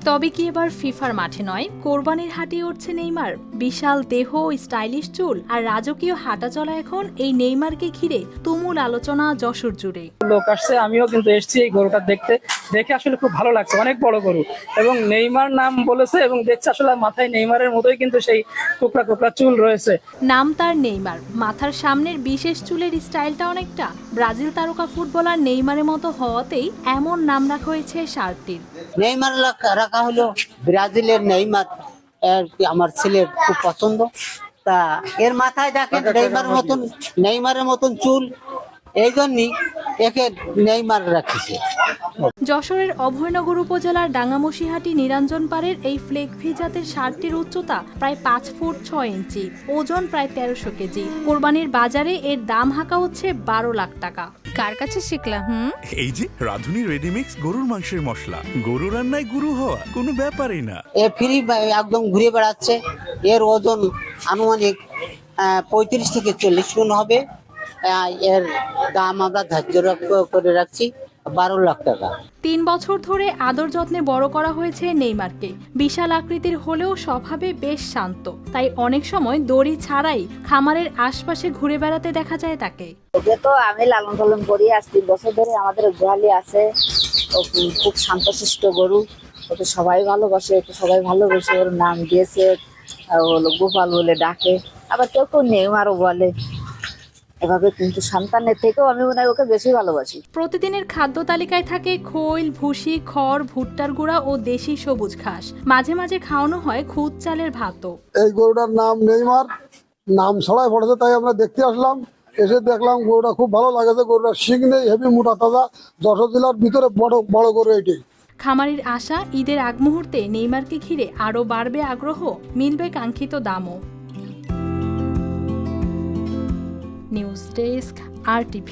তবে কি এবার ফিফার মাঠে নয়, কোরবানির হাটে উঠছে নেইমার। বিশাল দেহ, স্টাইলিশ চুল আর রাজকীয় হাঁটাচলা এখন এই নেইমারকে ঘিরে তুমুল আলোচনা যশোর জুড়ে। লোক আসছে, আমিও কিন্তু এসেছি এই গরুটা দেখে আসলে খুব ভালো লাগছে। অনেক বড় গরু এবং নেইমার নাম বলেছে এবং দেখছে আসলে মাথায় নেইমারের মতোই কিন্তু সেই কোকড়া কোকড়া চুল রয়েছে। নাম তার নেইমার, মাথার সামনের বিশেষ চুলের স্টাইলটা অনেকটা ব্রাজিল তারকা ফুটবলার নেইমারের মতো হওয়াতেই এমন নাম রাখা হয়েছে শার্টটির। নেইমার রাখা হলো ব্রাজিলের নেইমার। আমার ছেলের খুব পছন্দ, তা এর মাথায় দেখেন নেইমারের মতন চুল, এই জন্যই একে নেইমার রাখছে। যশোরের অভয়নগর উপজেলার ডাঙ্গামশিহাটি নিরঞ্জন পাড়ের এই ফ্লেক ভি জাতের শার্টটির উচ্চতা প্রায় 5 ফুট 6 ইঞ্চি, ওজন প্রায় 1300 কেজি। কোরবানির বাজারে এর দাম হাঁকা হচ্ছে 12 লাখ টাকা। কার কাছে শিখলা? এই যে রাধুনী রেডিমিক্স গরুর মাংসের মশলা। গরু রান্নায় গুরু হওয়া কোনো ব্যাপারই না। এ ফ্রি একদম ঘুরে বেড়াচ্ছে। এর ওজন আনুমানিক 35 থেকে 40 টন হবে। এর দাম আমরা ধার্য করে রাখছি 12 লাখ টাকা। 3 বছর ধরে আদর যত্নে বড় করা হয়েছে নেইমারকে। বিশাল আকৃতির হলেও স্বভাবে বেশ শান্ত, তাই অনেক সময় দড়ি ছাড়াই খামারের আশপাশে ঘুরে বেড়াতে দেখা যায় তাকে। ওকে তো আমি লালন পালন করি আজ 3 বছর ধরে। আমাদের গোয়ালি আছে, খুব শান্তশিষ্ট গরু, ওকে সবাই ভালোবাসে, ওকে সবাই ভালোবেসে ওর নাম দিয়েছে, গোপাল বলে ডাকে, আবার কেউ কেউ নেইমারও বলে। এভাবে কিন্তু সন্তানের থেকেও আমি মনে হয় ওকে বেশি ভালোবাসি। প্রতিদিনের খাদ্য তালিকায় থাকে খৈল, ভুসি, খড়, ভুট্টার গুঁড়া ও দেশি সবুজ ঘাস। মাঝে মাঝে খাওয়ানো হয় খুদ চালের ভাতও। এই গরুটার নাম নেইমার, নাম ছড়াই পড়েছে, তাই আমরা দেখতে আসলাম। এসে দেখলাম গরুটা খুব ভালো লাগেছে। গরুটার শিং নেই, হেভি মোটা তাজা, যশোর জেলার ভিতরে বড় গরু এটি। খামারির আশা, ঈদের আগ মুহূর্তে নেইমারকে ঘিরে আরও বাড়বে আগ্রহ, মিলবে কাঙ্ক্ষিত দামও। News desk, RTV।